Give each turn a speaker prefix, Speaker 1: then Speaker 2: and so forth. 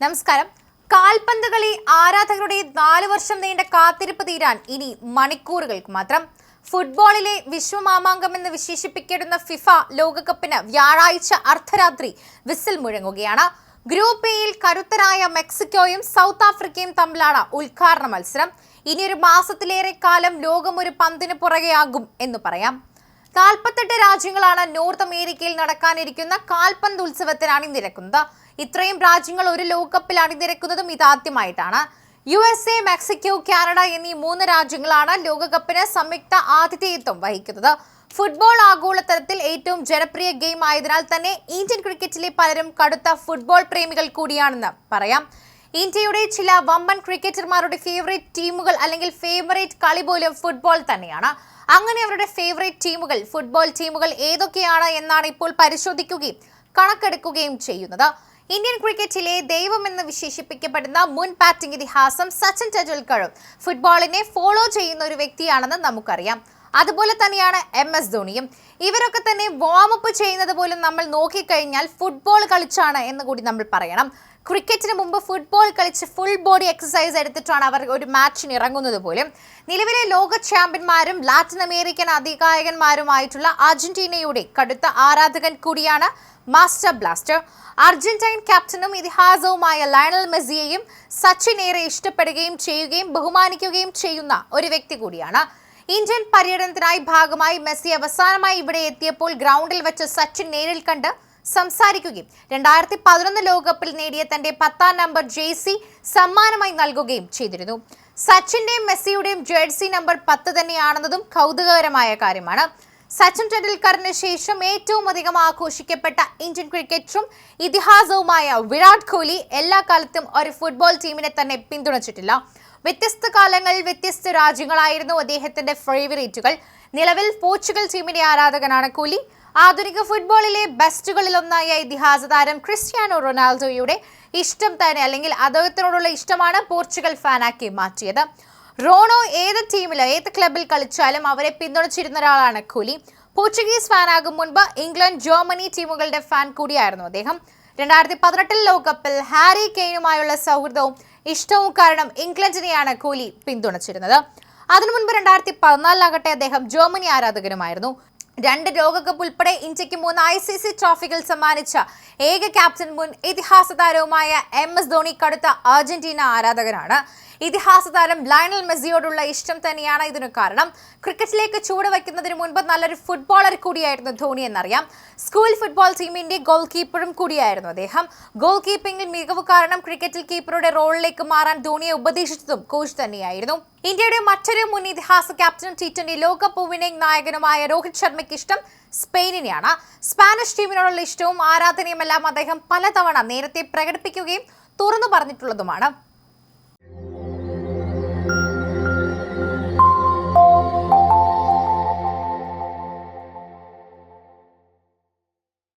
Speaker 1: നമസ്കാരം. കാൽപന്ത് കളി ആരാധകരുടെ 4 വർഷം നീണ്ട കാത്തിരിപ്പ് തീരാൻ ഇനി മണിക്കൂറുകൾക്ക് മാത്രം. ഫുട്ബോളിലെ വിശ്വമാമാങ്കം എന്ന് വിശേഷിപ്പിക്കപ്പെടുന്ന ഫിഫ ലോകകപ്പിന് വ്യാഴാഴ്ച അർദ്ധരാത്രി വിസിൽ മുഴങ്ങുകയാണ്. ഗ്രൂപ്പ് എയിൽ കരുത്തരായ മെക്സിക്കോയും സൗത്ത് ആഫ്രിക്കയും തമ്മിലാണ് ഉദ്ഘാടന മത്സരം. ഇനിയൊരു മാസത്തിലേറെ കാലം ലോകം ഒരു പന്തിന് പുറകെയാകും എന്ന് പറയാം. 48 രാജ്യങ്ങളാണ് നോർത്ത് അമേരിക്കയിൽ നടക്കാനിരിക്കുന്ന കാൽപന്ത് ഉത്സവത്തിന് അണിനിരക്കുന്നത്. ഇത്രയും രാജ്യങ്ങൾ ഒരു ലോകകപ്പിൽ അണിനിരക്കുന്നതും ഇതാദ്യമായിട്ടാണ്. USA, മെക്സിക്കോ, കാനഡ എന്നീ 3 രാജ്യങ്ങളാണ് ലോകകപ്പിന് സംയുക്ത ആതിഥേയത്വം വഹിക്കുന്നത്. ഫുട്ബോൾ ആഗോളതലത്തിൽ ഏറ്റവും ജനപ്രിയ ഗെയിം ആയതിനാൽ തന്നെ ഇന്ത്യൻ ക്രിക്കറ്റിലെ പലരും കടുത്ത ഫുട്ബോൾ പ്രേമികൾ കൂടിയാണെന്ന് പറയാം. ഇന്ത്യയുടെ ചില വമ്പൻ ക്രിക്കറ്റർമാരുടെ ഫേവറേറ്റ് ടീമുകൾ അല്ലെങ്കിൽ ഫേവറേറ്റ് കളി പോലും ഫുട്ബോൾ തന്നെയാണ്. അങ്ങനെ അവരുടെ ഫേവറേറ്റ് ടീമുകൾ, ഫുട്ബോൾ ടീമുകൾ ഏതൊക്കെയാണ് എന്നാണ് ഇപ്പോൾ പരിശോധിക്കുകയും കണക്കെടുക്കുകയും ചെയ്യുന്നത്. ഇന്ത്യൻ ക്രിക്കറ്റിലെ ദൈവമെന്ന് വിശേഷിപ്പിക്കപ്പെടുന്ന മുൻ ബാറ്റിംഗ് ഇതിഹാസം സച്ചിൻ ടെണ്ടുൽക്കറും ഫുട്ബോളിനെ ഫോളോ ചെയ്യുന്ന ഒരു വ്യക്തിയാണെന്ന് നമുക്കറിയാം. അതുപോലെ തന്നെയാണ് MS ധോണിയും. ഇവരൊക്കെ തന്നെ വാമപ്പ് ചെയ്യുന്നത് പോലും നമ്മൾ നോക്കിക്കഴിഞ്ഞാൽ ഫുട്ബോൾ കളിച്ചാണ് എന്ന് കൂടി നമ്മൾ പറയണം. ക്രിക്കറ്റിന് മുമ്പ് ഫുട്ബോൾ കളിച്ച് ഫുൾ ബോഡി എക്സസൈസ് എടുത്തിട്ടാണ് അവർ ഒരു മാച്ചിന് ഇറങ്ങുന്നത് പോലും. നിലവിലെ ലോക ചാമ്പ്യന്മാരും ലാറ്റിൻ അമേരിക്കൻ അധികായകന്മാരുമായിട്ടുള്ള അർജന്റീനയുടെ കടുത്ത ആരാധകൻ കൂടിയാണ് മാസ്റ്റർ ബ്ലാസ്റ്റർ. അർജന്റൈൻ ക്യാപ്റ്റനും ഇതിഹാസവുമായ ലയണൽ മെസ്സിയെയും സച്ചിൻ ഏറെ ഇഷ്ടപ്പെടുകയും ചെയ്യുകയും ബഹുമാനിക്കുകയും ചെയ്യുന്ന ഒരു വ്യക്തി കൂടിയാണ്. ഇന്ത്യൻ പര്യടനത്തിനായി ഭാഗമായി മെസ്സി അവസാനമായി ഇവിടെ എത്തിയപ്പോൾ ഗ്രൗണ്ടിൽ വെച്ച് സച്ചിൻ നേരിൽ കണ്ട് സംസാരിക്കുകയും 2011 ലോകകപ്പിൽ നേടിയ തന്റെ 10ാം നമ്പർ ജേഴ്സി സമ്മാനമായി നൽകുകയും ചെയ്തിരുന്നു. സച്ചിന്റെയും മെസ്സിയുടെയും ജേഴ്സി നമ്പർ 10 തന്നെയാണെന്നതും കൗതുകകരമായ കാര്യമാണ്. സച്ചിൻ ടെണ്ടുൽക്കറിന് ശേഷം ഏറ്റവും അധികം ആഘോഷിക്കപ്പെട്ട ഇന്ത്യൻ ക്രിക്കറ്ററും ഇതിഹാസവുമായ വിരാട് കോഹ്ലി എല്ലാ കാലത്തും ഒരു ഫുട്ബോൾ ടീമിനെ തന്നെ പിന്തുണച്ചിട്ടില്ല. വ്യത്യസ്ത കാലങ്ങളിൽ വ്യത്യസ്ത രാജ്യങ്ങളായിരുന്നു അദ്ദേഹത്തിന്റെ ഫേവറേറ്റുകൾ. നിലവിൽ പോർച്ചുഗൽ ടീമിന്റെ ആരാധകനാണ് കോഹ്ലി. ആധുനിക ഫുട്ബോളിലെ ബെസ്റ്റുകളിൽ ഒന്നായ ഇതിഹാസ താരം ക്രിസ്ത്യാനോ റൊണാൾഡോയുടെ ഇഷ്ടം തന്നെ അല്ലെങ്കിൽ അദ്ദേഹത്തിനോടുള്ള ഇഷ്ടമാണ് പോർച്ചുഗൽ ഫാനാക്കി മാറ്റിയത്. റോണോ ഏത് ടീമിലോ ഏത് ക്ലബിൽ കളിച്ചാലും അവരെ പിന്തുണച്ചിരുന്ന ഒരാളാണ് കോഹ്ലി. പോർച്ചുഗീസ് ഫാനാകും മുൻപ് ഇംഗ്ലണ്ട്, ജർമ്മനി ടീമുകളുടെ ഫാൻ കൂടിയായിരുന്നു അദ്ദേഹം. 2018 ലോകകപ്പിൽ ഹാരി കെയ്നുമായുള്ള സൗഹൃദവും ഇഷ്ടവും കാരണം ഇംഗ്ലണ്ടിനെയാണ് കോഹ്ലി പിന്തുണച്ചിരുന്നത്. അതിനു മുൻപ് 2014 അദ്ദേഹം ജർമ്മനി ആരാധകനുമായിരുന്നു. 2 ലോകകപ്പ് ഉൾപ്പെടെ ഇന്ത്യക്ക് 3 ICC ട്രോഫികൾ സമ്മാനിച്ച ഏക ക്യാപ്റ്റൻ മുൻ ഇതിഹാസ താരവുമായ MS ധോണി കടുത്ത അർജന്റീന ആരാധകനാണ്. ഇതിഹാസ താരം ലയണൽ മെസ്സിയോടുള്ള ഇഷ്ടം തന്നെയാണ് ഇതിനു കാരണം. ക്രിക്കറ്റിലേക്ക് ചുവടുവയ്ക്കുന്നതിന് മുൻപ് നല്ലൊരു ഫുട്ബോളർ കൂടിയായിരുന്നു ധോണി എന്നറിയാം. സ്കൂൾ ഫുട്ബോൾ ടീമിന്റെ ഗോൾ കീപ്പറും കൂടിയായിരുന്നു അദ്ദേഹം. ഗോൾ കീപ്പിംഗിൽ മികവ് കാരണം ക്രിക്കറ്റിൽ കീപ്പറുടെ റോളിലേക്ക് മാറാൻ ധോണിയെ ഉപദേശിച്ചതും കോച്ച് തന്നെയായിരുന്നു. ഇന്ത്യയുടെ മറ്റൊരു മുൻ ഇതിഹാസ ക്യാപ്റ്റനും T20 ലോകകപ്പ് വിന്നിംഗ് നായകനുമായ രോഹിത് ശർമ്മയ്ക്ക് ഇഷ്ടം സ്പെയിനിനെയാണ്. സ്പാനിഷ് ടീമിനോടുള്ള ഇഷ്ടവും ആരാധനയുമെല്ലാം അദ്ദേഹം പലതവണ നേരത്തെ പ്രകടിപ്പിക്കുകയും തുറന്നു പറഞ്ഞിട്ടുള്ളതുമാണ്.